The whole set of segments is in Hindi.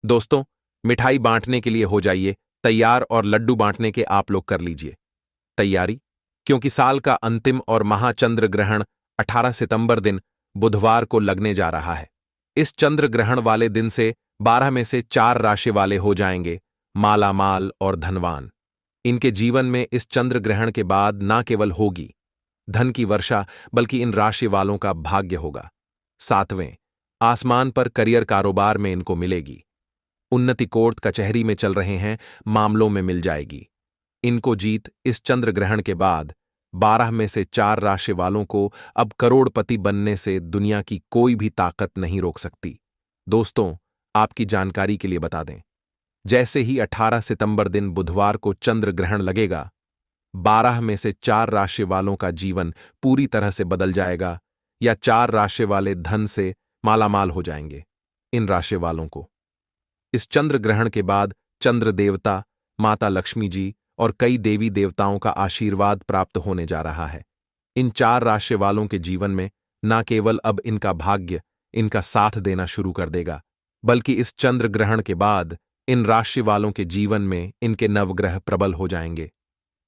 दोस्तों, मिठाई बांटने के लिए हो जाइए तैयार और लड्डू बांटने के आप लोग कर लीजिए तैयारी, क्योंकि साल का अंतिम और महाचंद्र ग्रहण 18 सितंबर दिन बुधवार को लगने जा रहा है। इस चंद्र ग्रहण वाले दिन से 12 में से 4 राशि वाले हो जाएंगे माला माल और धनवान। इनके जीवन में इस चंद्र ग्रहण के बाद न केवल होगी धन की वर्षा, बल्कि इन राशि वालों का भाग्य होगा। 7वें, आसमान पर करियर कारोबार में इनको मिलेगी। उन्नति कोर्ट कचहरी में चल रहे हैं, मामलों में मिल जाएगी। इनको जीत इस चंद्र ग्रहण के बाद 12 में से 4 राशि वालों को अब करोड़पति बनने से दुनिया की कोई भी ताकत नहीं रोक सकती। दोस्तों, आपकी जानकारी के लिए बता दें, जैसे ही 18 सितंबर दिन बुधवार को चंद्र ग्रहण लगेगा, 12 में से 4 राशि वालों का जीवन पूरी तरह से बदल जाएगा, या 4 राशि वाले धन से मालामाल हो जाएंगे। इन राशि वालों को इस चंद्र ग्रहण के बाद चंद्र देवता, माता लक्ष्मी जी और कई देवी देवताओं का आशीर्वाद प्राप्त होने जा रहा है। इन 4 राशि वालों के जीवन में न केवल अब इनका भाग्य इनका साथ देना शुरू कर देगा, बल्कि इस चंद्र ग्रहण के बाद इन राशि वालों के जीवन में इनके नवग्रह प्रबल हो जाएंगे।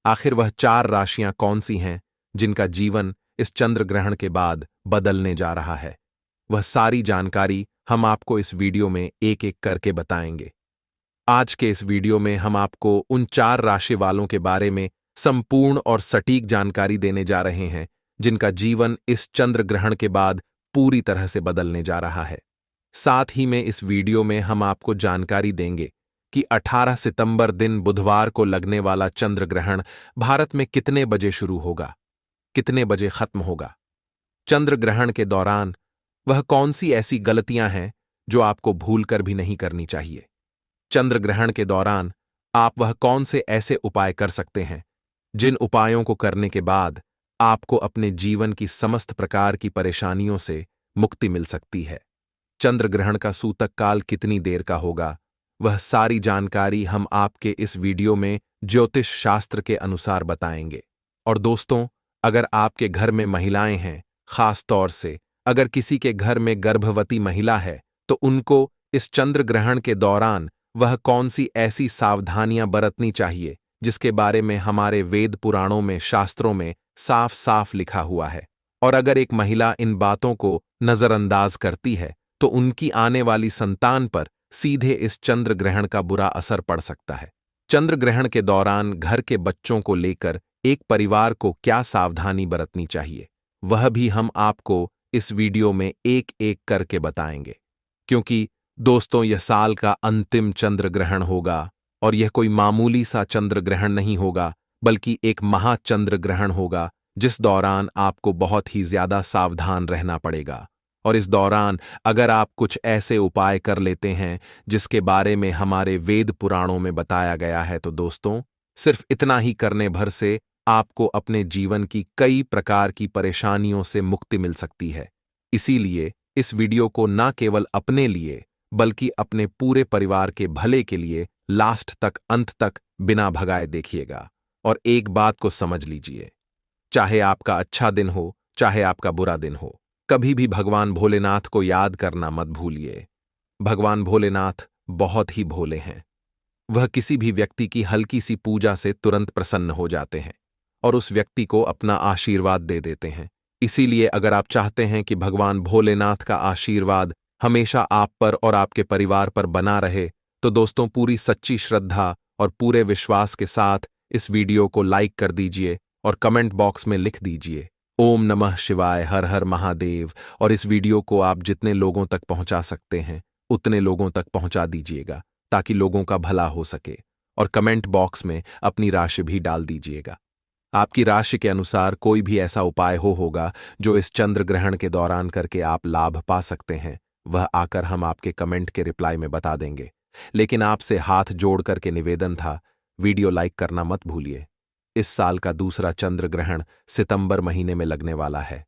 आखिर वह 4 राशियां कौन सी हैं जिनका जीवन इस चंद्र ग्रहण के बाद बदलने जा रहा है? वह सारी जानकारी हम आपको इस वीडियो में एक एक करके बताएंगे। आज के इस वीडियो में हम आपको उन 4 राशि वालों के बारे में संपूर्ण और सटीक जानकारी देने जा रहे हैं जिनका जीवन इस चंद्र ग्रहण के बाद पूरी तरह से बदलने जा रहा है। साथ ही में इस वीडियो में हम आपको जानकारी देंगे कि 18 सितंबर दिन बुधवार को लगने वाला चंद्र ग्रहण भारत में कितने बजे शुरू होगा, कितने बजे खत्म होगा। चंद्र ग्रहण के दौरान वह कौन सी ऐसी गलतियां हैं जो आपको भूलकर भी नहीं करनी चाहिए। चंद्र ग्रहण के दौरान आप वह कौन से ऐसे उपाय कर सकते हैं जिन उपायों को करने के बाद आपको अपने जीवन की समस्त प्रकार की परेशानियों से मुक्ति मिल सकती है। चंद्र ग्रहण का सूतक काल कितनी देर का होगा, वह सारी जानकारी हम आपके इस वीडियो में ज्योतिष शास्त्र के अनुसार बताएंगे। और दोस्तों, अगर आपके घर में महिलाएं हैं, खास तौर से अगर किसी के घर में गर्भवती महिला है, तो उनको इस चंद्र ग्रहण के दौरान वह कौन सी ऐसी सावधानियां बरतनी चाहिए जिसके बारे में हमारे वेद पुराणों में, शास्त्रों में साफ साफ लिखा हुआ है। और अगर एक महिला इन बातों को नजरअंदाज करती है तो उनकी आने वाली संतान पर सीधे इस चंद्र ग्रहण का बुरा असर पड़ सकता है। चंद्र ग्रहण के दौरान घर के बच्चों को लेकर एक परिवार को क्या सावधानी बरतनी चाहिए, वह भी हम आपको इस वीडियो में एक एक करके बताएंगे। क्योंकि दोस्तों, यह साल का अंतिम चंद्र ग्रहण होगा और यह कोई मामूली सा चंद्र ग्रहण नहीं होगा, बल्कि एक महाचंद्र ग्रहण होगा जिस दौरान आपको बहुत ही ज्यादा सावधान रहना पड़ेगा। और इस दौरान अगर आप कुछ ऐसे उपाय कर लेते हैं जिसके बारे में हमारे वेद पुराणों में बताया गया है, तो दोस्तों, सिर्फ इतना ही करने भर से आपको अपने जीवन की कई प्रकार की परेशानियों से मुक्ति मिल सकती है। इसीलिए इस वीडियो को न केवल अपने लिए बल्कि अपने पूरे परिवार के भले के लिए लास्ट तक, अंत तक बिना भगाए देखिएगा। और एक बात को समझ लीजिए, चाहे आपका अच्छा दिन हो, चाहे आपका बुरा दिन हो, कभी भी भगवान भोलेनाथ को याद करना मत भूलिए। भगवान भोलेनाथ बहुत ही भोले हैं। वह किसी भी व्यक्ति की हल्की सी पूजा से तुरंत प्रसन्न हो जाते हैं और उस व्यक्ति को अपना आशीर्वाद दे देते हैं। इसीलिए अगर आप चाहते हैं कि भगवान भोलेनाथ का आशीर्वाद हमेशा आप पर और आपके परिवार पर बना रहे, तो दोस्तों, पूरी सच्ची श्रद्धा और पूरे विश्वास के साथ इस वीडियो को लाइक कर दीजिए और कमेंट बॉक्स में लिख दीजिए ओम नमः शिवाय, हर हर महादेव। और इस वीडियो को आप जितने लोगों तक पहुंचा सकते हैं उतने लोगों तक पहुंचा दीजिएगा ताकि लोगों का भला हो सके। और कमेंट बॉक्स में अपनी राशि भी डाल दीजिएगा। आपकी राशि के अनुसार कोई भी ऐसा उपाय होगा जो इस चंद्र ग्रहण के दौरान करके आप लाभ पा सकते हैं, वह आकर हम आपके कमेंट के रिप्लाई में बता देंगे। लेकिन आपसे हाथ जोड़ करके निवेदन था, वीडियो लाइक करना मत भूलिए। इस साल का दूसरा चंद्र ग्रहण सितंबर महीने में लगने वाला है।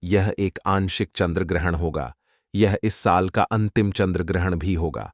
यह एक आंशिक चंद्र ग्रहण होगा। यह इस साल का अंतिम चंद्र ग्रहण भी होगा।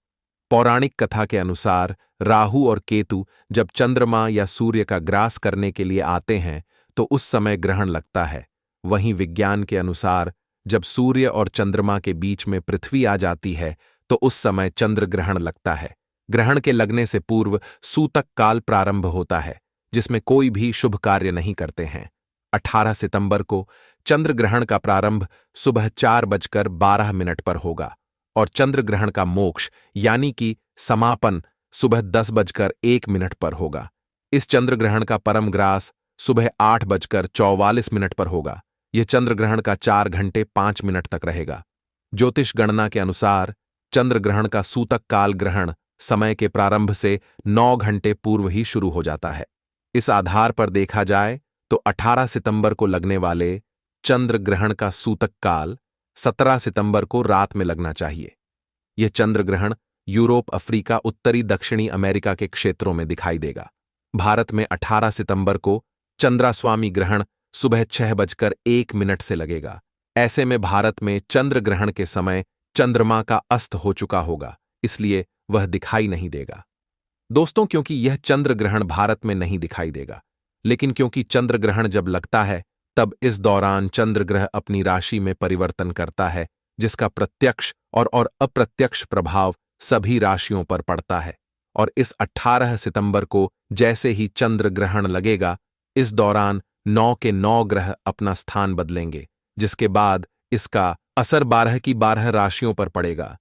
पौराणिक कथा के अनुसार राहु और केतु जब चंद्रमा या सूर्य का ग्रास करने के लिए आते हैं तो उस समय ग्रहण लगता है। वहीं विज्ञान के अनुसार जब सूर्य और चंद्रमा के बीच में पृथ्वी आ जाती है तो उस समय चंद्र ग्रहण लगता है। ग्रहण के लगने से पूर्व सूतक काल प्रारंभ होता है, जिसमें कोई भी शुभ कार्य नहीं करते हैं। 18 सितंबर को चंद्र ग्रहण का प्रारंभ सुबह 4:12 पर होगा और चंद्र ग्रहण का मोक्ष यानी कि समापन सुबह 10:01 पर होगा। इस चंद्र ग्रहण का परम ग्रास सुबह 8:44 पर होगा। यह चंद्र ग्रहण का 4 घंटे 5 मिनट तक रहेगा। ज्योतिष गणना के अनुसार चंद्र ग्रहण का सूतक काल ग्रहण समय के प्रारंभ से 9 घंटे पूर्व ही शुरू हो जाता है। इस आधार पर देखा जाए तो 18 सितंबर को लगने वाले चंद्र ग्रहण का सूतक काल 17 सितंबर को रात में लगना चाहिए। यह चंद्र ग्रहण यूरोप, अफ्रीका, उत्तरी दक्षिणी अमेरिका के क्षेत्रों में दिखाई देगा। भारत में 18 सितंबर को चंद्रास्वामी ग्रहण सुबह 6:01 से लगेगा। ऐसे में भारत में चंद्र ग्रहण के समय चंद्रमा का अस्त हो चुका होगा, इसलिए वह दिखाई नहीं देगा। दोस्तों, क्योंकि यह चंद्र ग्रहण भारत में नहीं दिखाई देगा, लेकिन क्योंकि चंद्र ग्रहण जब लगता है तब इस दौरान चंद्र ग्रह अपनी राशि में परिवर्तन करता है, जिसका प्रत्यक्ष और अप्रत्यक्ष प्रभाव सभी राशियों पर पड़ता है। और इस 18 सितंबर को जैसे ही चंद्र ग्रहण लगेगा, इस दौरान 9 के 9 ग्रह अपना स्थान बदलेंगे, जिसके बाद इसका असर 12 की 12 राशियों पर पड़ेगा।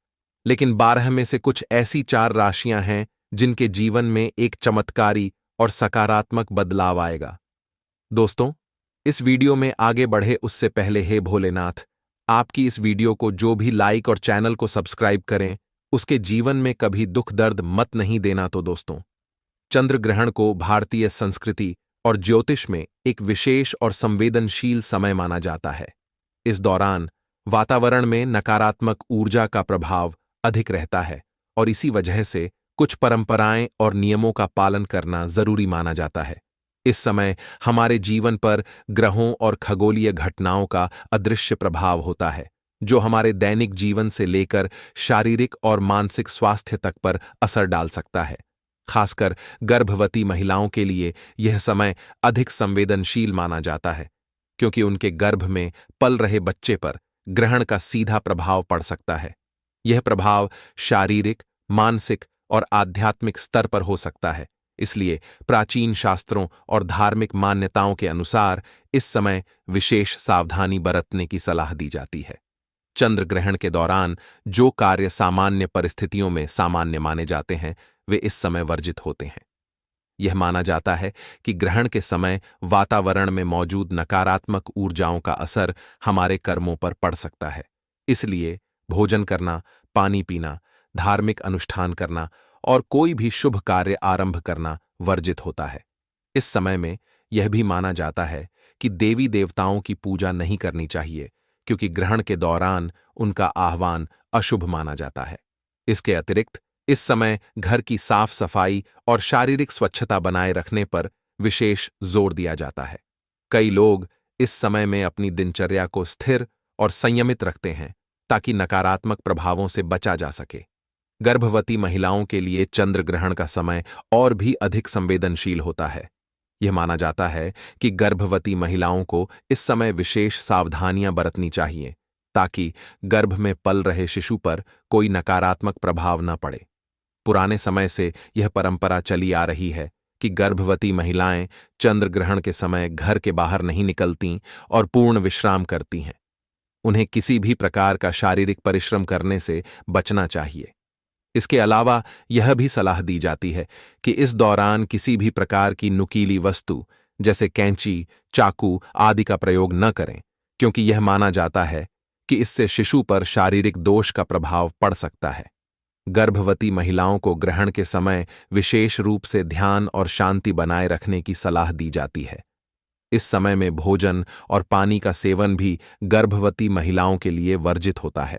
लेकिन 12 में से कुछ ऐसी 4 राशियां हैं जिनके जीवन में एक चमत्कारी और सकारात्मक बदलाव आएगा। दोस्तों, इस वीडियो में आगे बढ़े उससे पहले हे भोलेनाथ, आपकी इस वीडियो को जो भी लाइक और चैनल को सब्सक्राइब करें, उसके जीवन में कभी दुख दर्द मत नहीं देना। तो दोस्तों, चंद्र ग्रहण को भारतीय संस्कृति और ज्योतिष में एक विशेष और संवेदनशील समय माना जाता है। इस दौरान वातावरण में नकारात्मक ऊर्जा का प्रभाव अधिक रहता है और इसी वजह से कुछ परंपराएं और नियमों का पालन करना जरूरी माना जाता है। इस समय हमारे जीवन पर ग्रहों और खगोलीय घटनाओं का अदृश्य प्रभाव होता है, जो हमारे दैनिक जीवन से लेकर शारीरिक और मानसिक स्वास्थ्य तक पर असर डाल सकता है। खासकर गर्भवती महिलाओं के लिए यह समय अधिक संवेदनशील माना जाता है, क्योंकि उनके गर्भ में पल रहे बच्चे पर ग्रहण का सीधा प्रभाव पड़ सकता है। यह प्रभाव शारीरिक, मानसिक और आध्यात्मिक स्तर पर हो सकता है। इसलिए प्राचीन शास्त्रों और धार्मिक मान्यताओं के अनुसार इस समय विशेष सावधानी बरतने की सलाह दी जाती है। चंद्र ग्रहण के दौरान जो कार्य सामान्य परिस्थितियों में सामान्य माने जाते हैं, वे इस समय वर्जित होते हैं। यह माना जाता है कि ग्रहण के समय वातावरण में मौजूद नकारात्मक ऊर्जाओं का असर हमारे कर्मों पर पड़ सकता है। इसलिए भोजन करना, पानी पीना, धार्मिक अनुष्ठान करना और कोई भी शुभ कार्य आरंभ करना वर्जित होता है। इस समय में यह भी माना जाता है कि देवी देवताओं की पूजा नहीं करनी चाहिए, क्योंकि ग्रहण के दौरान उनका आह्वान अशुभ माना जाता है। इसके अतिरिक्त इस समय घर की साफ सफाई और शारीरिक स्वच्छता बनाए रखने पर विशेष जोर दिया जाता है। कई लोग इस समय में अपनी दिनचर्या को स्थिर और संयमित रखते हैं, ताकि नकारात्मक प्रभावों से बचा जा सके। गर्भवती महिलाओं के लिए चंद्र ग्रहण का समय और भी अधिक संवेदनशील होता है। यह माना जाता है कि गर्भवती महिलाओं को इस समय विशेष सावधानियां बरतनी चाहिए, ताकि गर्भ में पल रहे शिशु पर कोई नकारात्मक प्रभाव न पड़े। पुराने समय से यह परंपरा चली आ रही है कि गर्भवती महिलाएं चंद्र ग्रहण के समय घर के बाहर नहीं निकलती और पूर्ण विश्राम करती हैं। उन्हें किसी भी प्रकार का शारीरिक परिश्रम करने से बचना चाहिए। इसके अलावा यह भी सलाह दी जाती है कि इस दौरान किसी भी प्रकार की नुकीली वस्तु जैसे कैंची, चाकू आदि का प्रयोग न करें, क्योंकि यह माना जाता है कि इससे शिशु पर शारीरिक दोष का प्रभाव पड़ सकता है। गर्भवती महिलाओं को ग्रहण के समय विशेष रूप से ध्यान और शांति बनाए रखने की सलाह दी जाती है। इस समय में भोजन और पानी का सेवन भी गर्भवती महिलाओं के लिए वर्जित होता है।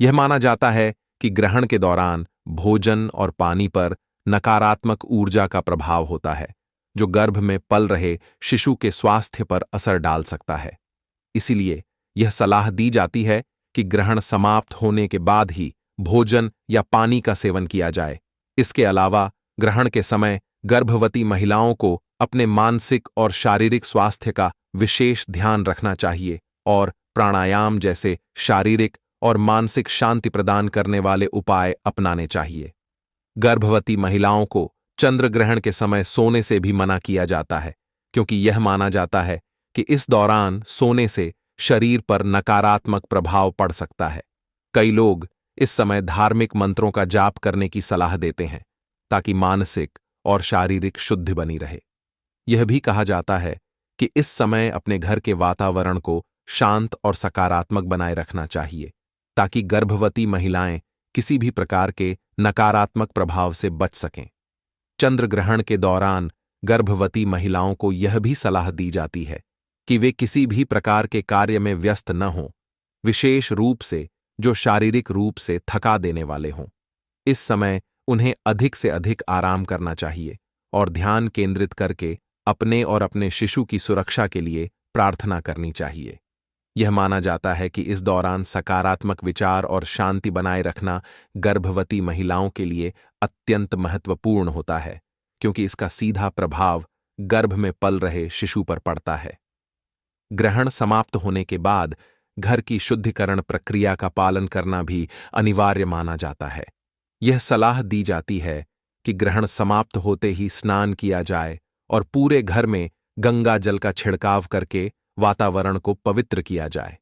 यह माना जाता है कि ग्रहण के दौरान भोजन और पानी पर नकारात्मक ऊर्जा का प्रभाव होता है, जो गर्भ में पल रहे शिशु के स्वास्थ्य पर असर डाल सकता है। इसीलिए यह सलाह दी जाती है कि ग्रहण समाप्त होने के बाद ही भोजन या पानी का सेवन किया जाए। इसके अलावा ग्रहण के समय गर्भवती महिलाओं को अपने मानसिक और शारीरिक स्वास्थ्य का विशेष ध्यान रखना चाहिए और प्राणायाम जैसे शारीरिक और मानसिक शांति प्रदान करने वाले उपाय अपनाने चाहिए। गर्भवती महिलाओं को चंद्र ग्रहण के समय सोने से भी मना किया जाता है, क्योंकि यह माना जाता है कि इस दौरान सोने से शरीर पर नकारात्मक प्रभाव पड़ सकता है। कई लोग इस समय धार्मिक मंत्रों का जाप करने की सलाह देते हैं ताकि मानसिक और शारीरिक शुद्धि बनी रहे। यह भी कहा जाता है कि इस समय अपने घर के वातावरण को शांत और सकारात्मक बनाए रखना चाहिए ताकि गर्भवती महिलाएं किसी भी प्रकार के नकारात्मक प्रभाव से बच सकें। चंद्र ग्रहण के दौरान गर्भवती महिलाओं को यह भी सलाह दी जाती है कि वे किसी भी प्रकार के कार्य में व्यस्त न हों, विशेष रूप से जो शारीरिक रूप से थका देने वाले हों। इस समय उन्हें अधिक से अधिक आराम करना चाहिए और ध्यान केंद्रित करके अपने और अपने शिशु की सुरक्षा के लिए प्रार्थना करनी चाहिए। यह माना जाता है कि इस दौरान सकारात्मक विचार और शांति बनाए रखना गर्भवती महिलाओं के लिए अत्यंत महत्वपूर्ण होता है, क्योंकि इसका सीधा प्रभाव गर्भ में पल रहे शिशु पर पड़ता है। ग्रहण समाप्त होने के बाद घर की शुद्धिकरण प्रक्रिया का पालन करना भी अनिवार्य माना जाता है। यह सलाह दी जाती है कि ग्रहण समाप्त होते ही स्नान किया जाए और पूरे घर में गंगा जल का छिड़काव करके वातावरण को पवित्र किया जाए।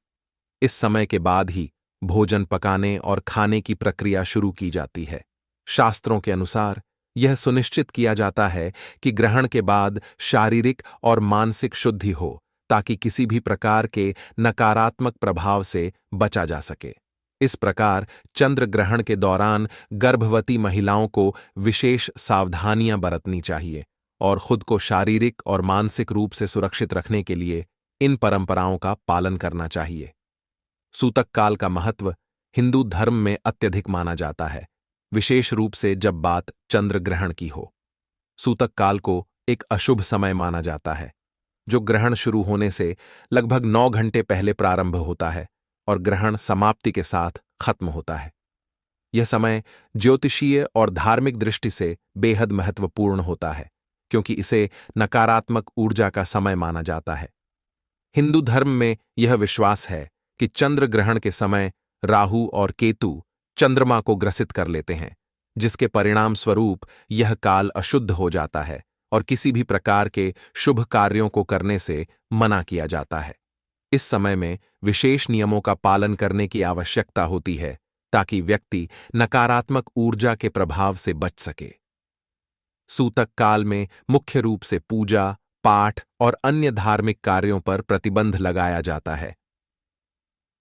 इस समय के बाद ही भोजन पकाने और खाने की प्रक्रिया शुरू की जाती है। शास्त्रों के अनुसार यह सुनिश्चित किया जाता है कि ग्रहण के बाद शारीरिक और मानसिक शुद्धि हो ताकि किसी भी प्रकार के नकारात्मक प्रभाव से बचा जा सके। इस प्रकार चंद्र ग्रहण के दौरान गर्भवती महिलाओं को विशेष सावधानियां बरतनी चाहिए और खुद को शारीरिक और मानसिक रूप से सुरक्षित रखने के लिए इन परंपराओं का पालन करना चाहिए। सूतक काल का महत्व हिंदू धर्म में अत्यधिक माना जाता है, विशेष रूप से जब बात चंद्र ग्रहण की हो। सूतक काल को एक अशुभ समय माना जाता है, जो ग्रहण शुरू होने से लगभग 9 घंटे पहले प्रारंभ होता है और ग्रहण समाप्ति के साथ खत्म होता है। यह समय ज्योतिषीय और धार्मिक दृष्टि से बेहद महत्वपूर्ण होता है, क्योंकि इसे नकारात्मक ऊर्जा का समय माना जाता है। हिंदू धर्म में यह विश्वास है कि चंद्र ग्रहण के समय राहु और केतु चंद्रमा को ग्रसित कर लेते हैं, जिसके परिणाम स्वरूप यह काल अशुद्ध हो जाता है और किसी भी प्रकार के शुभ कार्यों को करने से मना किया जाता है। इस समय में विशेष नियमों का पालन करने की आवश्यकता होती है ताकि व्यक्ति नकारात्मक ऊर्जा के प्रभाव से बच सके। सूतक काल में मुख्य रूप से पूजा, पाठ और अन्य धार्मिक कार्यों पर प्रतिबंध लगाया जाता है।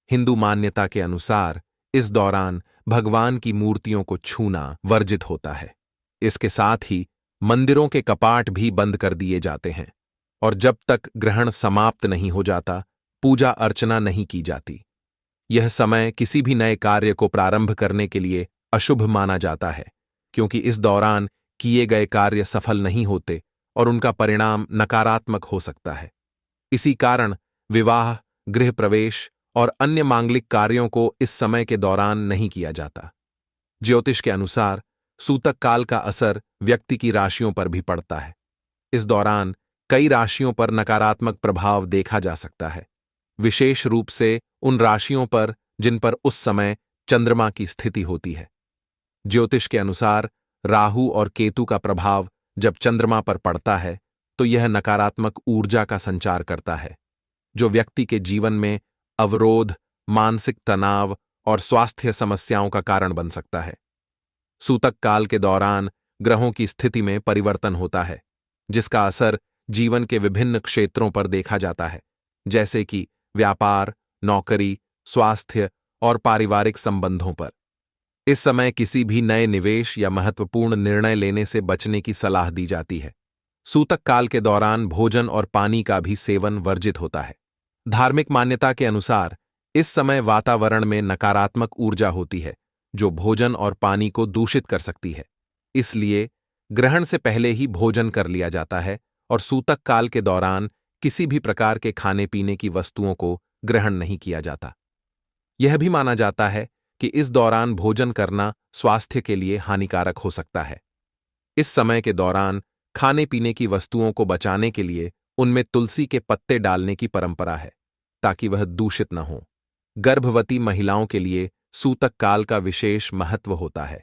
हिंदू मान्यता के अनुसार इस दौरान भगवान की मूर्तियों को छूना वर्जित होता है। इसके साथ ही मंदिरों के कपाट भी बंद कर दिए जाते हैं और जब तक ग्रहण समाप्त नहीं हो जाता, पूजा अर्चना नहीं की जाती। यह समय किसी भी नए कार्य को प्रारंभ करने के लिए अशुभ माना जाता है, क्योंकि इस दौरान किए गए कार्य सफल नहीं होते और उनका परिणाम नकारात्मक हो सकता है। इसी कारण विवाह, गृह प्रवेश और अन्य मांगलिक कार्यों को इस समय के दौरान नहीं किया जाता। ज्योतिष के अनुसार सूतक काल का असर व्यक्ति की राशियों पर भी पड़ता है। इस दौरान कई राशियों पर नकारात्मक प्रभाव देखा जा सकता है, विशेष रूप से उन राशियों पर जिन पर उस समय चंद्रमा की स्थिति होती है। ज्योतिष के अनुसार राहु और केतु का प्रभाव जब चंद्रमा पर पड़ता है तो यह नकारात्मक ऊर्जा का संचार करता है, जो व्यक्ति के जीवन में अवरोध, मानसिक तनाव और स्वास्थ्य समस्याओं का कारण बन सकता है। सूतक काल के दौरान ग्रहों की स्थिति में परिवर्तन होता है, जिसका असर जीवन के विभिन्न क्षेत्रों पर देखा जाता है, जैसे कि व्यापार, नौकरी, स्वास्थ्य और पारिवारिक संबंधों पर। इस समय किसी भी नए निवेश या महत्वपूर्ण निर्णय लेने से बचने की सलाह दी जाती है। सूतक काल के दौरान भोजन और पानी का भी सेवन वर्जित होता है। धार्मिक मान्यता के अनुसार इस समय वातावरण में नकारात्मक ऊर्जा होती है, जो भोजन और पानी को दूषित कर सकती है। इसलिए ग्रहण से पहले ही भोजन कर लिया जाता है और सूतक काल के दौरान किसी भी प्रकार के खाने पीने की वस्तुओं को ग्रहण नहीं किया जाता। यह भी माना जाता है कि इस दौरान भोजन करना स्वास्थ्य के लिए हानिकारक हो सकता है। इस समय के दौरान खाने पीने की वस्तुओं को बचाने के लिए उनमें तुलसी के पत्ते डालने की परंपरा है, ताकि वह दूषित न हो। गर्भवती महिलाओं के लिए सूतक काल का विशेष महत्व होता है।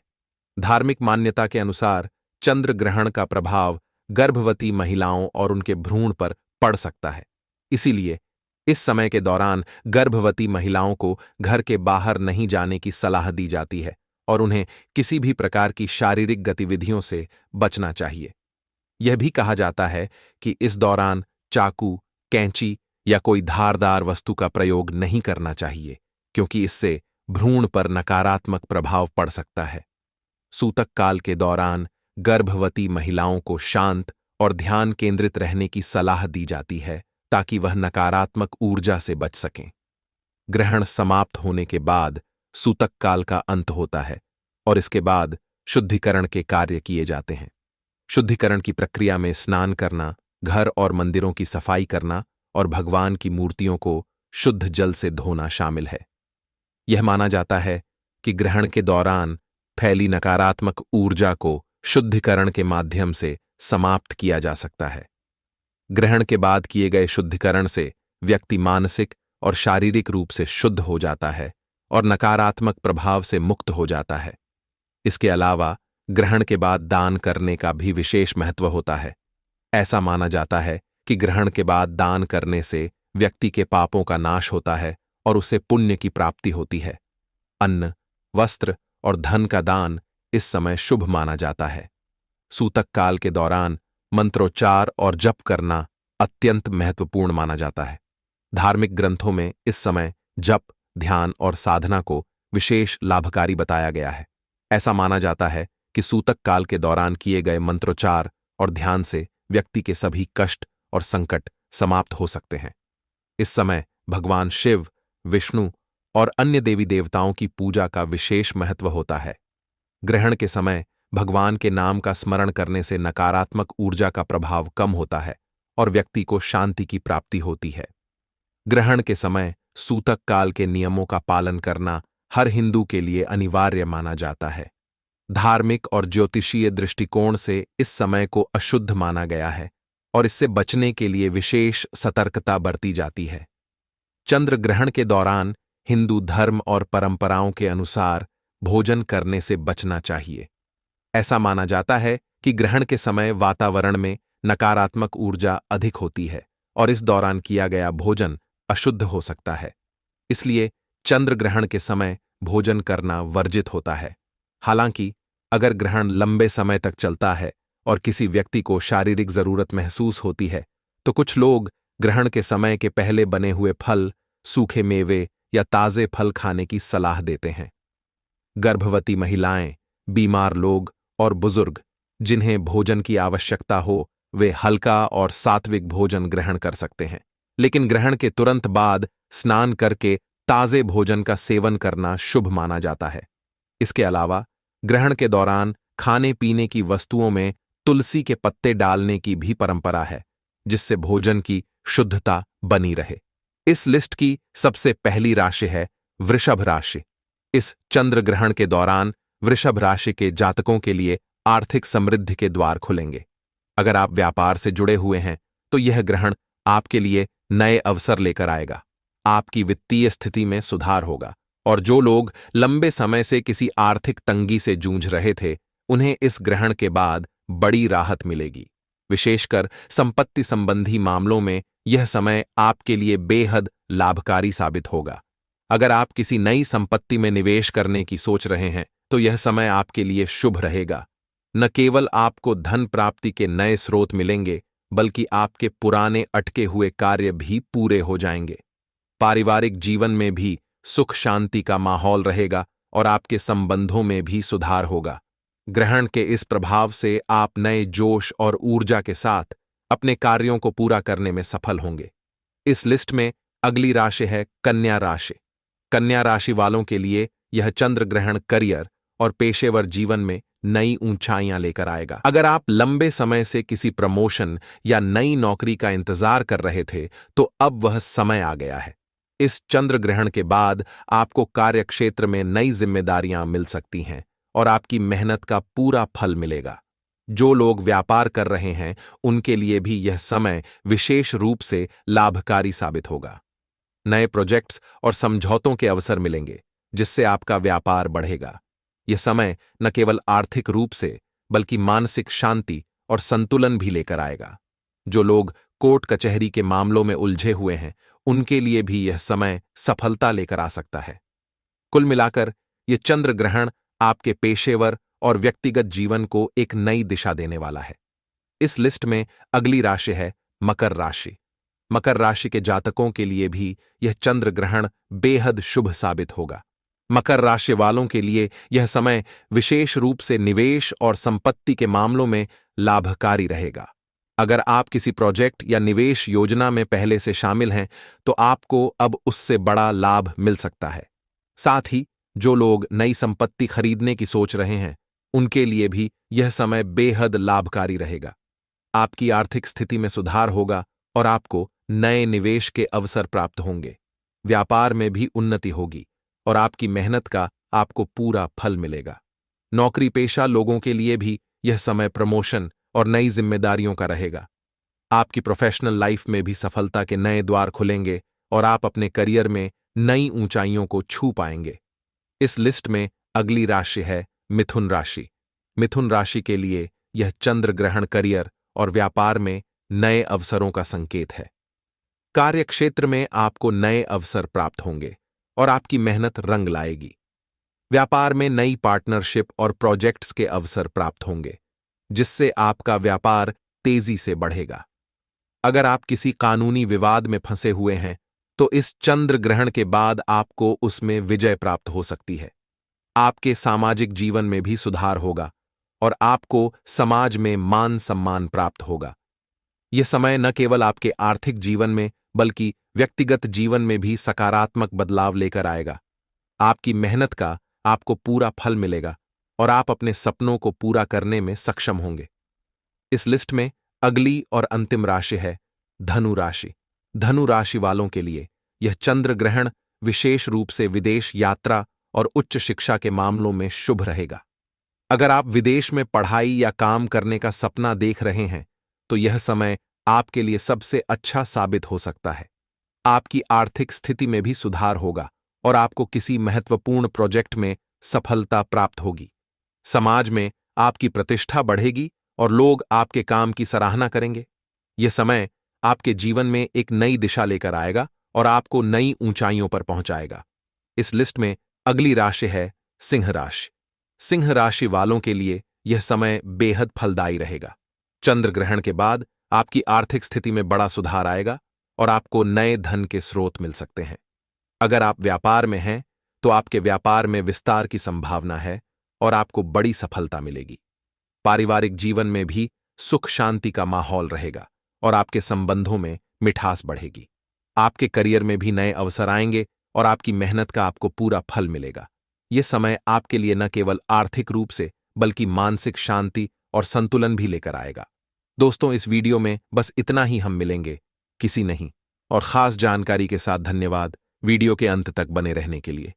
धार्मिक मान्यता के अनुसार चंद्र ग्रहण का प्रभाव गर्भवती महिलाओं और उनके भ्रूण पर पड़ सकता है। इसीलिए इस समय के दौरान गर्भवती महिलाओं को घर के बाहर नहीं जाने की सलाह दी जाती है और उन्हें किसी भी प्रकार की शारीरिक गतिविधियों से बचना चाहिए। यह भी कहा जाता है कि इस दौरान चाकू, कैंची या कोई धारदार वस्तु का प्रयोग नहीं करना चाहिए, क्योंकि इससे भ्रूण पर नकारात्मक प्रभाव पड़ सकता है। सूतक काल के दौरान गर्भवती महिलाओं को शांत और ध्यान केंद्रित रहने की सलाह दी जाती है ताकि वह नकारात्मक ऊर्जा से बच सकें। ग्रहण समाप्त होने के बाद सूतक काल का अंत होता है और इसके बाद शुद्धिकरण के कार्य किए जाते हैं। शुद्धिकरण की प्रक्रिया में स्नान करना, घर और मंदिरों की सफाई करना और भगवान की मूर्तियों को शुद्ध जल से धोना शामिल है। यह माना जाता है कि ग्रहण के दौरान फैली नकारात्मक ऊर्जा को शुद्धिकरण के माध्यम से समाप्त किया जा सकता है। ग्रहण के बाद किए गए शुद्धिकरण से व्यक्ति मानसिक और शारीरिक रूप से शुद्ध हो जाता है और नकारात्मक प्रभाव से मुक्त हो जाता है। इसके अलावा ग्रहण के बाद दान करने का भी विशेष महत्व होता है। ऐसा माना जाता है कि ग्रहण के बाद दान करने से व्यक्ति के पापों का नाश होता है और उसे पुण्य की प्राप्ति होती है। अन्न, वस्त्र और धन का दान इस समय शुभ माना जाता है। सूतक काल के दौरान मंत्रोच्चार और जप करना अत्यंत महत्वपूर्ण माना जाता है। धार्मिक ग्रंथों में इस समय जप, ध्यान और साधना को विशेष लाभकारी बताया गया है। ऐसा माना जाता है कि सूतक काल के दौरान किए गए मंत्रोच्चार और ध्यान से व्यक्ति के सभी कष्ट और संकट समाप्त हो सकते हैं। इस समय भगवान शिव, विष्णु और अन्य देवी देवताओं की पूजा का विशेष महत्व होता है। ग्रहण के समय भगवान के नाम का स्मरण करने से नकारात्मक ऊर्जा का प्रभाव कम होता है और व्यक्ति को शांति की प्राप्ति होती है। ग्रहण के समय सूतक काल के नियमों का पालन करना हर हिंदू के लिए अनिवार्य माना जाता है। धार्मिक और ज्योतिषीय दृष्टिकोण से इस समय को अशुद्ध माना गया है और इससे बचने के लिए विशेष सतर्कता बरती जाती है। चंद्र ग्रहण के दौरान हिंदू धर्म और परंपराओं के अनुसार भोजन करने से बचना चाहिए। ऐसा माना जाता है कि ग्रहण के समय वातावरण में नकारात्मक ऊर्जा अधिक होती है और इस दौरान किया गया भोजन अशुद्ध हो सकता है। इसलिए चंद्र ग्रहण के समय भोजन करना वर्जित होता है। हालांकि अगर ग्रहण लंबे समय तक चलता है और किसी व्यक्ति को शारीरिक जरूरत महसूस होती है, तो कुछ लोग ग्रहण के समय के पहले बने हुए फल, सूखे मेवे या ताजे फल खाने की सलाह देते हैं। गर्भवती महिलाएं, बीमार लोग और बुजुर्ग जिन्हें भोजन की आवश्यकता हो, वे हल्का और सात्विक भोजन ग्रहण कर सकते हैं, लेकिन ग्रहण के तुरंत बाद स्नान करके ताजे भोजन का सेवन करना शुभ माना जाता है। इसके अलावा ग्रहण के दौरान खाने पीने की वस्तुओं में तुलसी के पत्ते डालने की भी परंपरा है, जिससे भोजन की शुद्धता बनी रहे। इस लिस्ट की सबसे पहली राशि है वृषभ राशि। इस चंद्र ग्रहण के दौरान वृषभ राशि के जातकों के लिए आर्थिक समृद्धि के द्वार खुलेंगे। अगर आप व्यापार से जुड़े हुए हैं तो यह ग्रहण आपके लिए नए अवसर लेकर आएगा। आपकी वित्तीय स्थिति में सुधार होगा और जो लोग लंबे समय से किसी आर्थिक तंगी से जूझ रहे थे, उन्हें इस ग्रहण के बाद बड़ी राहत मिलेगी। विशेषकर संपत्ति संबंधी मामलों में यह समय आपके लिए बेहद लाभकारी साबित होगा। अगर आप किसी नई संपत्ति में निवेश करने की सोच रहे हैं तो यह समय आपके लिए शुभ रहेगा। न केवल आपको धन प्राप्ति के नए स्रोत मिलेंगे, बल्कि आपके पुराने अटके हुए कार्य भी पूरे हो जाएंगे। पारिवारिक जीवन में भी सुख शांति का माहौल रहेगा और आपके संबंधों में भी सुधार होगा। ग्रहण के इस प्रभाव से आप नए जोश और ऊर्जा के साथ अपने कार्यों को पूरा करने में सफल होंगे। इस लिस्ट में अगली राशि है कन्या राशि। कन्या राशि वालों के लिए यह चंद्र ग्रहण करियर और पेशेवर जीवन में नई ऊंचाइयां लेकर आएगा। अगर आप लंबे समय से किसी प्रमोशन या नई नौकरी का इंतजार कर रहे थे, तो अब वह समय आ गया है। इस चंद्र ग्रहण के बाद आपको कार्यक्षेत्र में नई जिम्मेदारियां मिल सकती हैं और आपकी मेहनत का पूरा फल मिलेगा। जो लोग व्यापार कर रहे हैं, उनके लिए भी यह समय विशेष रूप से लाभकारी साबित होगा। नए प्रोजेक्ट्स और समझौतों के अवसर मिलेंगे, जिससे आपका व्यापार बढ़ेगा। यह समय न केवल आर्थिक रूप से बल्कि मानसिक शांति और संतुलन भी लेकर आएगा। जो लोग कोर्ट कचहरी के मामलों में उलझे हुए हैं, उनके लिए भी यह समय सफलता लेकर आ सकता है। कुल मिलाकर यह चंद्र ग्रहण आपके पेशेवर और व्यक्तिगत जीवन को एक नई दिशा देने वाला है। इस लिस्ट में अगली राशि है मकर राशि। मकर राशि के जातकों के लिए भी यह चंद्र ग्रहण बेहद शुभ साबित होगा। मकर राशि वालों के लिए यह समय विशेष रूप से निवेश और संपत्ति के मामलों में लाभकारी रहेगा। अगर आप किसी प्रोजेक्ट या निवेश योजना में पहले से शामिल हैं, तो आपको अब उससे बड़ा लाभ मिल सकता है। साथ ही जो लोग नई संपत्ति खरीदने की सोच रहे हैं, उनके लिए भी यह समय बेहद लाभकारी रहेगा। आपकी आर्थिक स्थिति में सुधार होगा और आपको नए निवेश के अवसर प्राप्त होंगे। व्यापार में भी उन्नति होगी और आपकी मेहनत का आपको पूरा फल मिलेगा। नौकरी पेशा लोगों के लिए भी यह समय प्रमोशन और नई जिम्मेदारियों का रहेगा। आपकी प्रोफेशनल लाइफ में भी सफलता के नए द्वार खुलेंगे और आप अपने करियर में नई ऊंचाइयों को छू पाएंगे। इस लिस्ट में अगली राशि है मिथुन राशि। मिथुन राशि के लिए यह चंद्र ग्रहण करियर और व्यापार में नए अवसरों का संकेत है। कार्य क्षेत्र में आपको नए अवसर प्राप्त होंगे और आपकी मेहनत रंग लाएगी। व्यापार में नई पार्टनरशिप और प्रोजेक्ट्स के अवसर प्राप्त होंगे, जिससे आपका व्यापार तेजी से बढ़ेगा। अगर आप किसी कानूनी विवाद में फंसे हुए हैं, तो इस चंद्र ग्रहण के बाद आपको उसमें विजय प्राप्त हो सकती है। आपके सामाजिक जीवन में भी सुधार होगा और आपको समाज में मान सम्मान प्राप्त होगा। यह समय न केवल आपके आर्थिक जीवन में बल्कि व्यक्तिगत जीवन में भी सकारात्मक बदलाव लेकर आएगा। आपकी मेहनत का आपको पूरा फल मिलेगा और आप अपने सपनों को पूरा करने में सक्षम होंगे। इस लिस्ट में अगली और अंतिम राशि है धनु राशि। धनु राशि वालों के लिए यह चंद्र ग्रहण विशेष रूप से विदेश यात्रा और उच्च शिक्षा के मामलों में शुभ रहेगा। अगर आप विदेश में पढ़ाई या काम करने का सपना देख रहे हैं, तो यह समय आपके लिए सबसे अच्छा साबित हो सकता है। आपकी आर्थिक स्थिति में भी सुधार होगा और आपको किसी महत्वपूर्ण प्रोजेक्ट में सफलता प्राप्त होगी। समाज में आपकी प्रतिष्ठा बढ़ेगी और लोग आपके काम की सराहना करेंगे। यह समय आपके जीवन में एक नई दिशा लेकर आएगा और आपको नई ऊंचाइयों पर पहुंचाएगा। इस लिस्ट में अगली राशि है सिंह राशि। सिंह राशि वालों के लिए यह समय बेहद फलदायी रहेगा। चंद्र ग्रहण के बाद आपकी आर्थिक स्थिति में बड़ा सुधार आएगा और आपको नए धन के स्रोत मिल सकते हैं। अगर आप व्यापार में हैं, तो आपके व्यापार में विस्तार की संभावना है और आपको बड़ी सफलता मिलेगी। पारिवारिक जीवन में भी सुख शांति का माहौल रहेगा और आपके संबंधों में मिठास बढ़ेगी। आपके करियर में भी नए अवसर आएंगे और आपकी मेहनत का आपको पूरा फल मिलेगा। यह समय आपके लिए न केवल आर्थिक रूप से बल्कि मानसिक शांति और संतुलन भी लेकर आएगा। दोस्तों, इस वीडियो में बस इतना ही। हम मिलेंगे किसी नहीं और खास जानकारी के साथ। धन्यवाद वीडियो के अंत तक बने रहने के लिए।